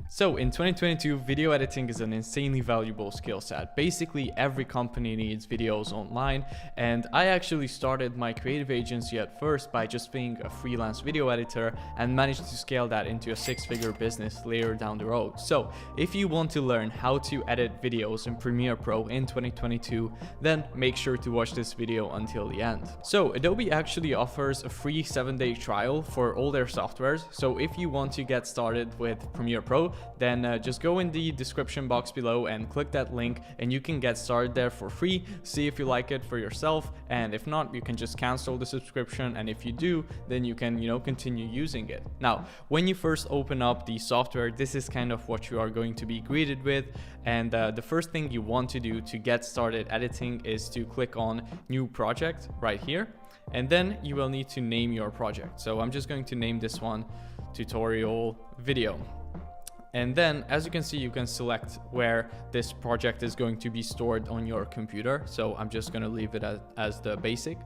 So in 2022, video editing is an insanely valuable skill set. Basically, every company needs videos online, and I actually started my creative agency at first by just being a freelance video editor and managed to scale that into a six-figure business later down the road. So if you want to learn how to edit videos in Premiere Pro in 2022, then make sure to watch this video until the end. So Adobe actually offers a free 7-day trial for all their softwares. So if you want to get started with Premiere Pro, then just go in the description box below and click that link, and you can get started there for free. See if you like it for yourself, and if not, you can just cancel the subscription, and if you do, then you can continue using it. Now, when you first open up the software, this is kind of what you are going to be greeted with, and the first thing you want to do to get started editing is to click on New Project right here, and then you will need to name your project. So I'm just going to name this one Tutorial Video. And then, as you can see, you can select where this project is going to be stored on your computer. So I'm just going to leave it as the basic.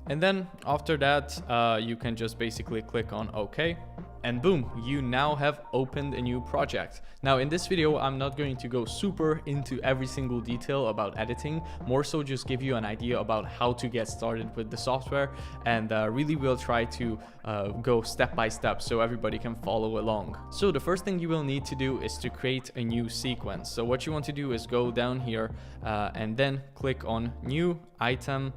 And then after that, you can just basically click on OK. And boom, you now have opened a new project. Now in this video, I'm not going to go super into every single detail about editing, more so just give you an idea about how to get started with the software, and really will try to go step by step so everybody can follow along. So the first thing you will need to do is to create a new sequence. So what you want to do is go down here and then click on New Item,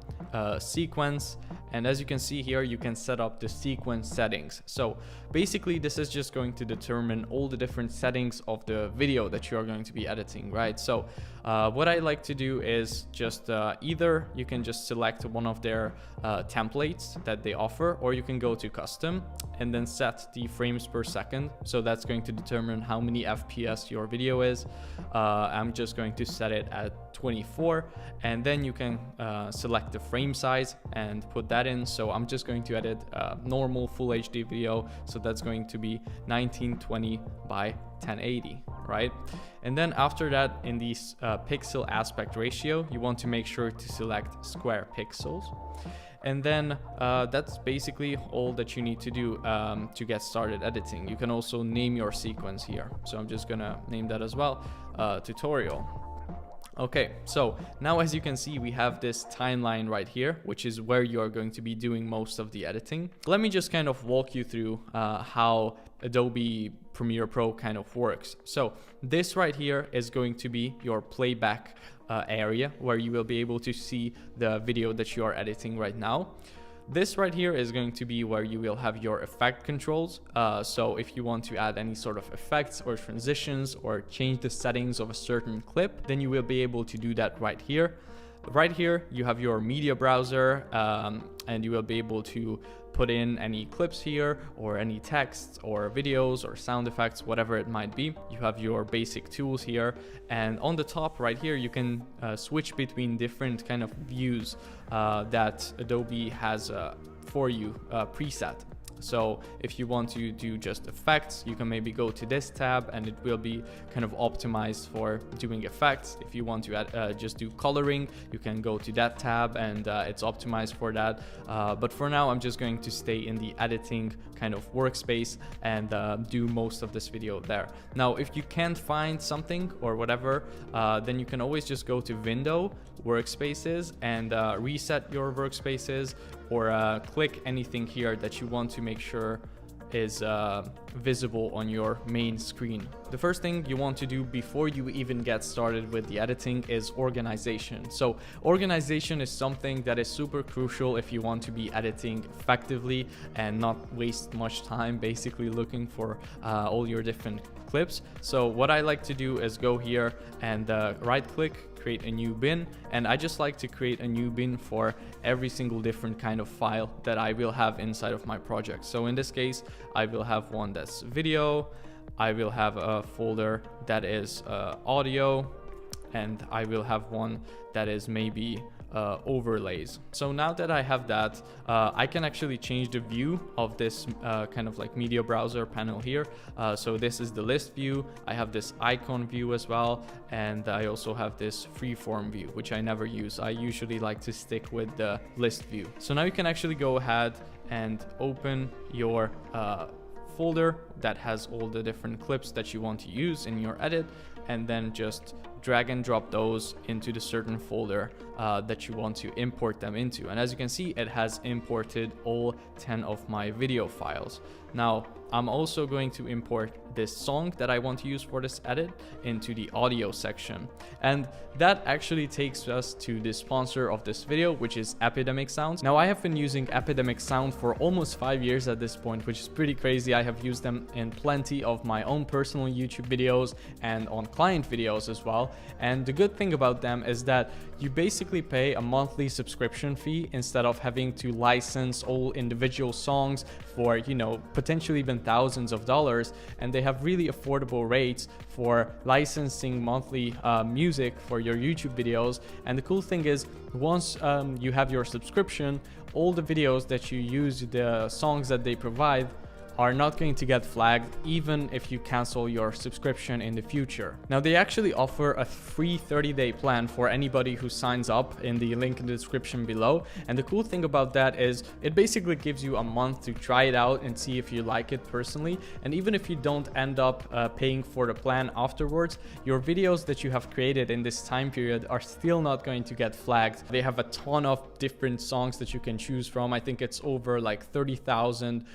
Sequence. And as you can see here, you can set up the sequence settings. So basically, this is just going to determine all the different settings of the video that you are going to be editing, right? So what I like to do is just either you can just select one of their templates that they offer, or you can go to custom and then set the frames per second. So that's going to determine how many FPS your video is. I'm just going to set it at 24, and then you can select the frame size and put that in. So I'm just going to edit normal full HD video, so that's going to be 1920 by 1080, right? And then after that, in the pixel aspect ratio, you want to make sure to select square pixels. And then that's basically all that you need to do to get started editing. You can also name your sequence here. So I'm just gonna name that as well, tutorial. Okay, so now as you can see, we have this timeline right here, which is where you are going to be doing most of the editing. Let me just kind of walk you through how Adobe Premiere Pro kind of works. So this right here is going to be your playback area, where you will be able to see the video that you are editing right now. This right here is going to be where you will have your effect controls. So if you want to add any sort of effects or transitions or change the settings of a certain clip, then you will be able to do that right here. Right here, you have your media browser, and you will be able to put in any clips here, or any text or videos or sound effects, whatever it might be. You have your basic tools here, and on the top right here, you can switch between different kind of views that Adobe has for you preset. So if you want to do just effects, you can maybe go to this tab, and it will be kind of optimized for doing effects. If you want to add, just do coloring, you can go to that tab, and it's optimized for that. But for now, I'm just going to stay in the editing kind of workspace and do most of this video there. Now, if you can't find something or whatever, then you can always just go to Window, Workspaces, and reset your workspaces, or click anything here that you want to make sure is visible on your main screen. The first thing you want to do before you even get started with the editing is organization. So organization is something that is super crucial if you want to be editing effectively and not waste much time basically looking for all your different clips. So what I like to do is go here and right click, create a new bin, and I just like to create a new bin for every single different kind of file that I will have inside of my project. So in this case, I will have one that's video, I will have a folder that is audio, and I will have one that is maybe overlays. So now that I have that, I can actually change the view of this kind of like media browser panel here. So this is the list view. I have this icon view as well, and I also have this freeform view, which I never use. I usually like to stick with the list view. So now you can actually go ahead and open your folder that has all the different clips that you want to use in your edit, and then just drag and drop those into the certain folder that you want to import them into. And as you can see, it has imported all 10 of my video files. Now, I'm also going to import this song that I want to use for this edit into the audio section. And that actually takes us to the sponsor of this video, which is Epidemic Sounds. Now, I have been using Epidemic Sound for almost 5 years at this point, which is pretty crazy. I have used them in plenty of my own personal YouTube videos and on client videos as well. And the good thing about them is that you basically pay a monthly subscription fee instead of having to license all individual songs for, you know, potentially even thousands of dollars. And they have really affordable rates for licensing monthly music for your YouTube videos. And the cool thing is, once you have your subscription, all the videos that you use, the songs that they provide, are not going to get flagged even if you cancel your subscription in the future. Now, they actually offer a free 30-day plan for anybody who signs up in the link in the description below. And the cool thing about that is it basically gives you a month to try it out and see if you like it personally. And even if you don't end up paying for the plan afterwards, your videos that you have created in this time period are still not going to get flagged. They have a ton of different songs that you can choose from. I think it's over like 30,000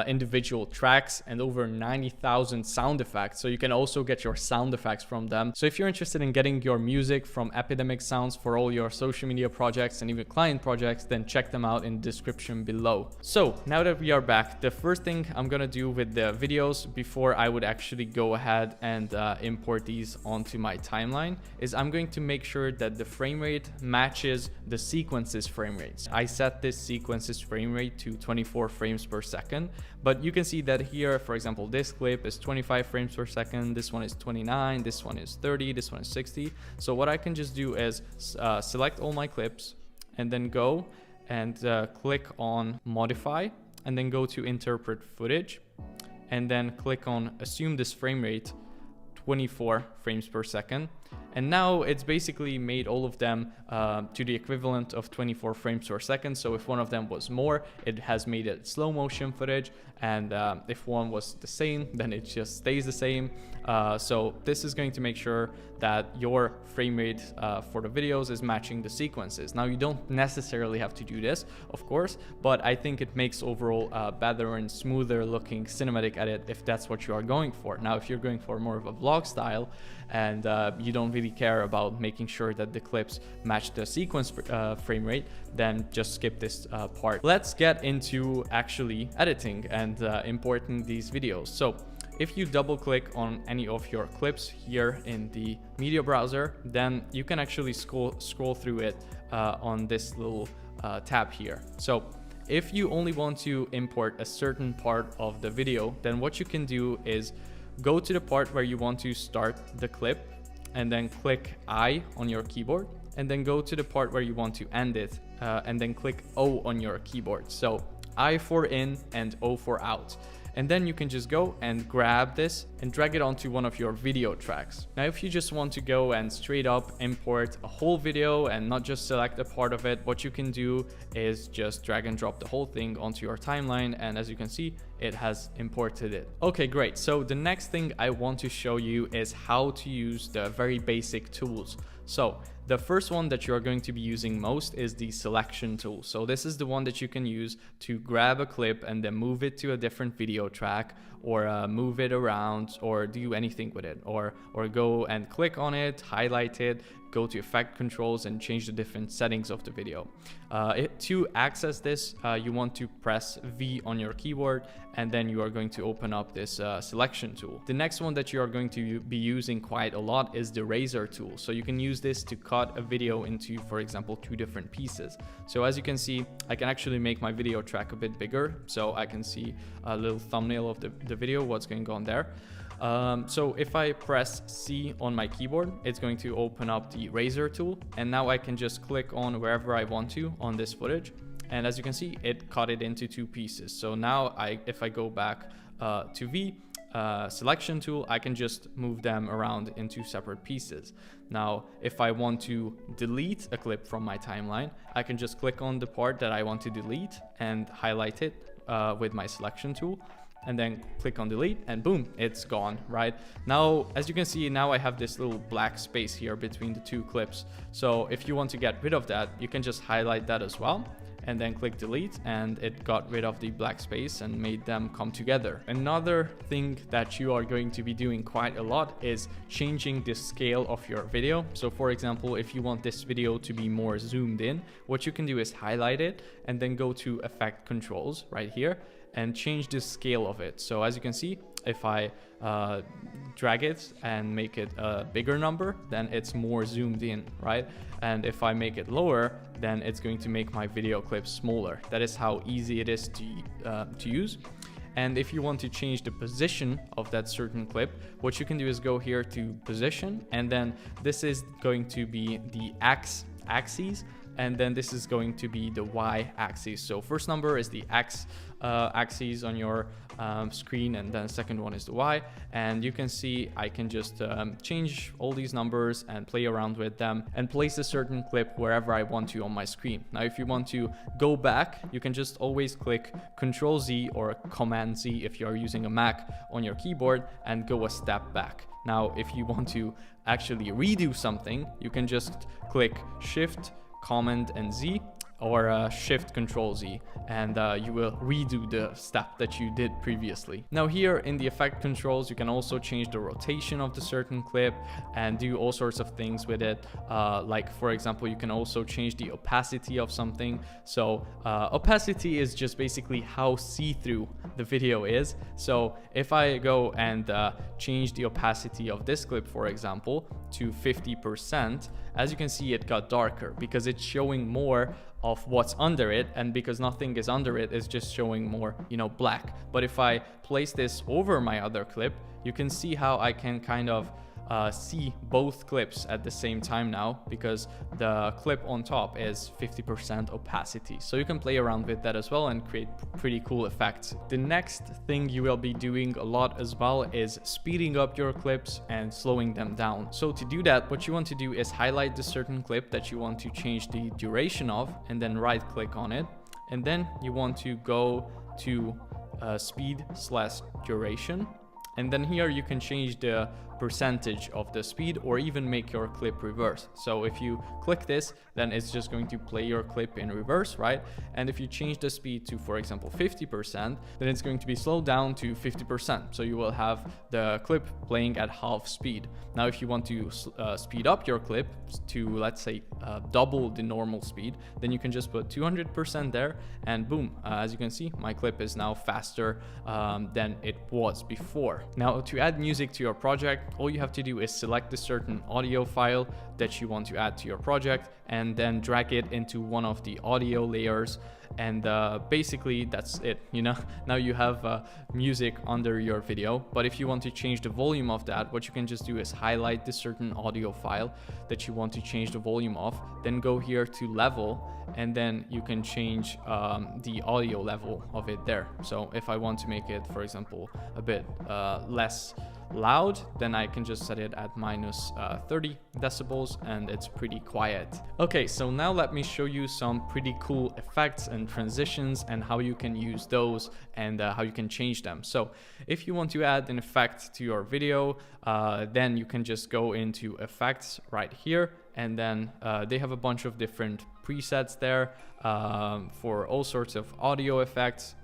individual tracks and over 90,000 sound effects. So you can also get your sound effects from them. So if you're interested in getting your music from Epidemic Sounds for all your social media projects and even client projects, then check them out in the description below. So now that we are back, the first thing I'm gonna do with the videos before I would actually go ahead and import these onto my timeline is I'm going to make sure that the frame rate matches the sequences frame rates. I set this sequences frame rate to 24 frames per second, but you can see that here, for example, this clip is 25 frames per second, this one is 29, this one is 30, this one is 60. So what I can just do is select all my clips and then go and click on modify, and then go to interpret footage, and then click on assume this frame rate 24 frames per second. And now it's basically made all of them to the equivalent of 24 frames per second. So if one of them was more, it has made it slow motion footage. And if one was the same, then it just stays the same. So this is going to make sure that your frame rate for the videos is matching the sequences. Now, you don't necessarily have to do this, of course, but I think it makes overall a better and smoother looking cinematic edit if that's what you are going for. Now, if you're going for more of a vlog style and you don't really care about making sure that the clips match the sequence frame rate, then just skip this part. Let's get into actually editing and importing these videos. So if you double click on any of your clips here in the media browser, then you can actually scroll through it on this little tab here. So if you only want to import a certain part of the video, then what you can do is go to the part where you want to start the clip and then click I on your keyboard, and then go to the part where you want to end it and then click O on your keyboard. So I for in and O for out. And then you can just go and grab this and drag it onto one of your video tracks. Now, if you just want to go and straight up import a whole video and not just select a part of it, what you can do is just drag and drop the whole thing onto your timeline. And as you can see, it has imported it. Okay, great. So the next thing I want to show you is how to use the very basic tools. So the first one that you're going to be using most is the selection tool. So this is the one that you can use to grab a clip and then move it to a different video track, or move it around, or do anything with it, or go and click on it, highlight it, go to effect controls and change the different settings of the video. To access this, you want to press V on your keyboard, and then you are going to open up this selection tool. The next one that you are going to be using quite a lot is the razor tool. So you can use this to cut a video into, for example, 2 different pieces. So as you can see, I can actually make my video track a bit bigger, so I can see a little thumbnail of the video, what's going on there. So if I press C on my keyboard, it's going to open up the razor tool, and now I can just click on wherever I want to on this footage. And as you can see, it cut it into 2 pieces. So now if I go back to V, selection tool, I can just move them around into separate pieces. Now, if I want to delete a clip from my timeline, I can just click on the part that I want to delete and highlight it with my selection tool. and then click on delete, and boom, it's gone, right? Now, as you can see, now I have this little black space here between the two clips. So if you want to get rid of that, you can just highlight that as well, and then click delete, and it got rid of the black space and made them come together. Another thing that you are going to be doing quite a lot is changing the scale of your video. So for example, if you want this video to be more zoomed in, what you can do is highlight it and then go to effect controls right here and change the scale of it. So as you can see, if I drag it and make it a bigger number, then it's more zoomed in, right? And if I make it lower, then it's going to make my video clip smaller. That is how easy it is to use. And if you want to change the position of that certain clip, what you can do is go here to position, and then this is going to be the axis, and then this is going to be the y-axis. So first number is the x axis on your screen, and then second one is the y. And you can see I can just change all these numbers and play around with them and place a certain clip wherever I want to on my screen. Now if you want to go back, you can just always click Control Z or Command Z if you're using a Mac on your keyboard and go a step back. Now if you want to actually redo something, you can just click Shift Command and Z, or Shift Control Z, and you will redo the step that you did previously. Now here in the effect controls, you can also change the rotation of the certain clip and do all sorts of things with it. Like for example, you can also change the opacity of something. So opacity is just basically how see-through the video is. So if I go and change the opacity of this clip, for example, to 50%, as you can see, it got darker because it's showing more of what's under it, and because nothing is under it, it's just showing more, you know, black. But if I place this over my other clip, you can see how I can kind of see both clips at the same time now, because the clip on top is 50% opacity. So you can play around with that as well and create pretty cool effects. The next thing you will be doing a lot as well is speeding up your clips and slowing them down. So to do that, what you want to do is highlight the certain clip that you want to change the duration of, and then right click on it, and then you want to go to speed/duration. And then here you can change the percentage of the speed, or even make your clip reverse. So if you click this, then it's just going to play your clip in reverse, right? And if you change the speed to, for example, 50%, then it's going to be slowed down to 50%. So you will have the clip playing at half speed. Now, if you want to speed up your clip to, let's say, double the normal speed, then you can just put 200% there, and boom, as you can see, my clip is now faster than it was before. Now, to add music to your project, all you have to do is select a certain audio file that you want to add to your project, and then drag it into one of the audio layers, and basically that's it. You know, now you have music under your video. But if you want to change the volume of that, what you can just do is highlight the certain audio file that you want to change the volume of, then go here to level, and then you can change the audio level of it there. So if I want to make it, for example, a bit less loud, then I can just set it at minus 30 decibels, and it's pretty quiet. Okay, so now let me show you some pretty cool effects and transitions and how you can use those and how you can change them. So if you want to add an effect to your video, then you can just go into effects right here, and then they have a bunch of different presets there for all sorts of audio effects,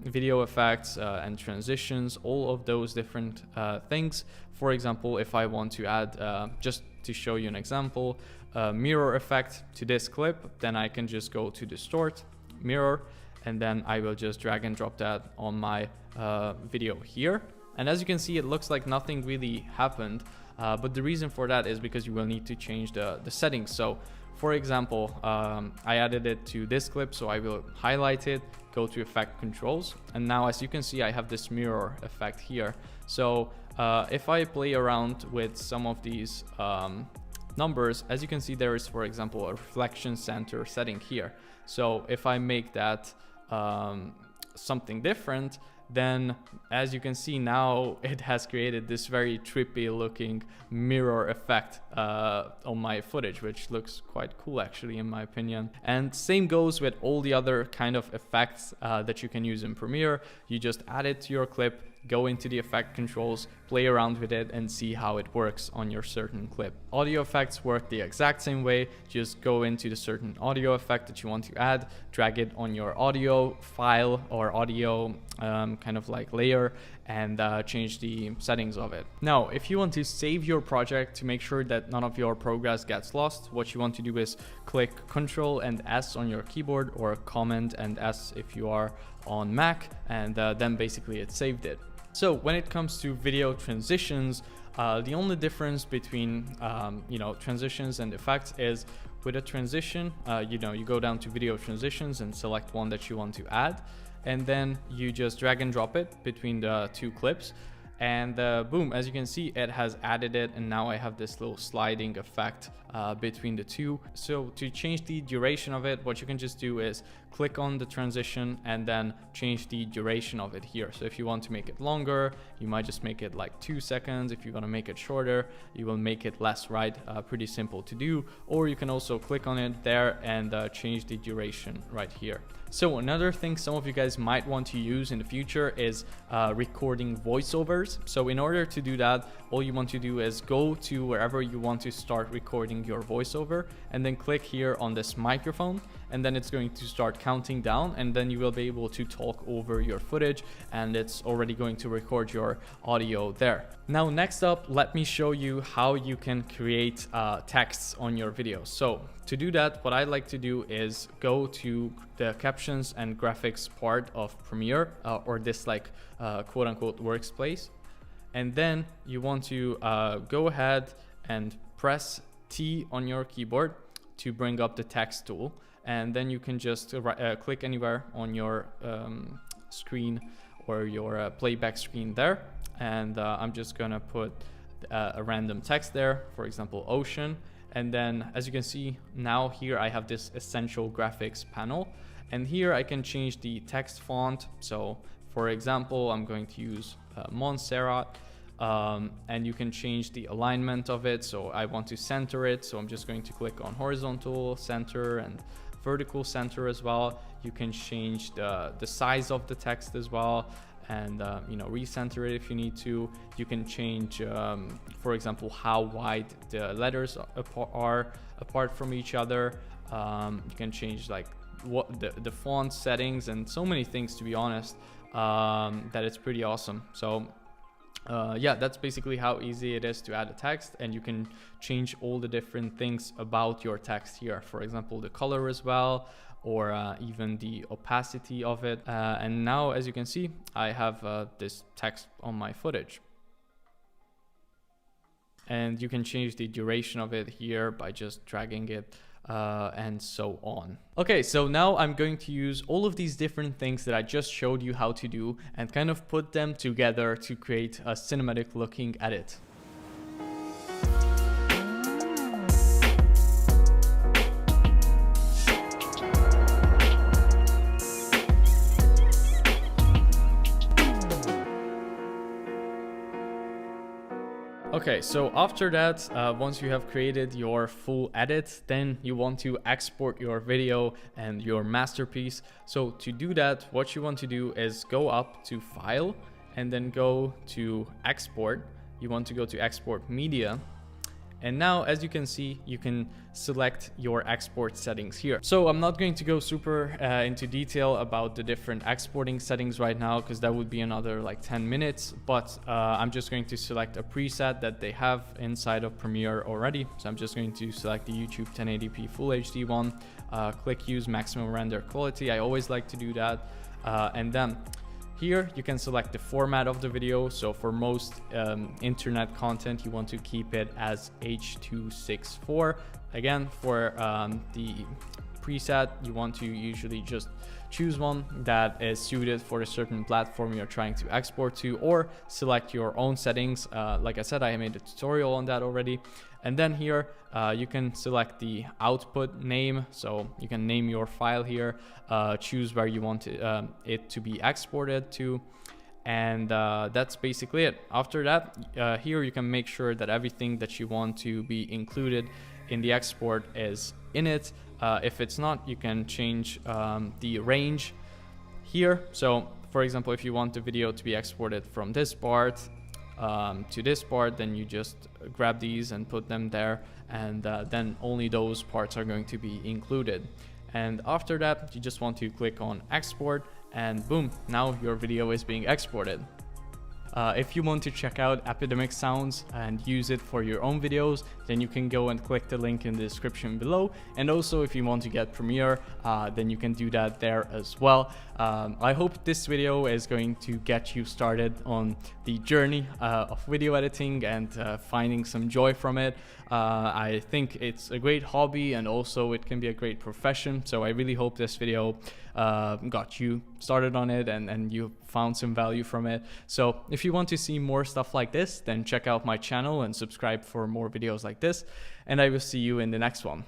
video effects, and transitions, all of those different things. For example, if I want to add, just to show you an example, a mirror effect to this clip, then I can just go to distort, mirror, and then I will just drag and drop that on my video here. And as you can see, it looks like nothing really happened, but the reason for that is because you will need to change the settings. So for example, I added it to this clip, so I will highlight it, go to effect controls, and now as you can see, I have this mirror effect here. So if I play around with some of these numbers, as you can see, there is, for example, a reflection center setting here. So if I make that something different, then as you can see now, it has created this very trippy looking mirror effect on my footage, which looks quite cool actually in my opinion. And same goes with all the other kind of effects that you can use in Premiere. You just add it to your clip, go into the effect controls, play around with it and see how it works on your certain clip. Audio effects work the exact same way. Just go into the certain audio effect that you want to add, drag it on your audio file or audio kind of like layer, and change the settings of it. Now, if you want to save your project to make sure that none of your progress gets lost, what you want to do is click Ctrl and S on your keyboard, or Command and S if you are on Mac, and then basically it saved it. So when it comes to video transitions, the only difference between transitions and effects is with a transition, you go down to video transitions and select one that you want to add, and then you just drag and drop it between the two clips, and boom, as you can see, it has added it, and now I have this little sliding effect between the two. So to change the duration of it, what you can just do is click on the transition and then change the duration of it here. So if you want to make it longer, you might just make it like 2 seconds. If you want to make it shorter, you will make it less, right? Pretty simple to do. Or you can also click on it there and change the duration right here. So another thing some of you guys might want to use in the future is recording voiceovers. So in order to do that, all you want to do is go to wherever you want to start recording your voiceover, and then click here on this microphone, and then it's going to start counting down, and then you will be able to talk over your footage, and it's already going to record your audio there. Now, next up, let me show you how you can create texts on your videos. So to do that, what I like to do is go to the captions and graphics part of Premiere, or this like quote unquote workspace. And then you want to go ahead and press T on your keyboard to bring up the text tool. And then you can just click anywhere on your screen or your playback screen there. And I'm just gonna put a random text there, for example, ocean. And then as you can see now here, I have this essential graphics panel. And here I can change the text font. So for example, I'm going to use Montserrat. And you can change the alignment of it. So I want to center it. So I'm just going to click on horizontal center and vertical center as well. You can change the size of the text as well, and recenter it if you need to. You can change, for example, how wide the letters are apart from each other. You can change like what the font settings and so many things, to be honest, that it's pretty awesome. So yeah, that's basically how easy it is to add a text, and you can change all the different things about your text here. For example, the color as well, or even the opacity of it. And now, as you can see, I have this text on my footage. And you can change the duration of it here by just dragging it and so on. Okay, so now I'm going to use all of these different things that I just showed you how to do and kind of put them together to create a cinematic looking edit. Okay, so after that, once you have created your full edit, then you want to export your video and your masterpiece. So to do that, what you want to do is go up to File and then go to Export. You want to go to Export Media. And now, as you can see, you can select your export settings here. So I'm not going to go super into detail about the different exporting settings right now, because that would be another like 10 minutes. But I'm just going to select a preset that they have inside of Premiere already. So I'm just going to select the YouTube 1080p Full HD one, click Use Maximum Render Quality. I always like to do that. And then here you can select the format of the video. So for most internet content, you want to keep it as H.264. Again, for the preset, you want to usually just choose one that is suited for a certain platform you're trying to export to, or select your own settings. Like I said, I made a tutorial on that already. And then here you can select the output name. So you can name your file here, choose where you want it to be exported to. And that's basically it. After that, here you can make sure that everything that you want to be included in the export is in it. If it's not, you can change the range here. So for example, if you want the video to be exported from this part to this part, then you just grab these and put them there, and then only those parts are going to be included. And after that, you just want to click on export, and boom, now your video is being exported. If you want to check out Epidemic Sounds and use it for your own videos, then you can go and click the link in the description below. And also, if you want to get Premiere, then you can do that there as well. I hope this video is going to get you started on the journey of video editing and finding some joy from it. I think it's a great hobby, and also it can be a great profession. So I really hope this video got you started on it, and you found some value from it. So if you want to see more stuff like this, then check out my channel and subscribe for more videos like this, and I will see you in the next one.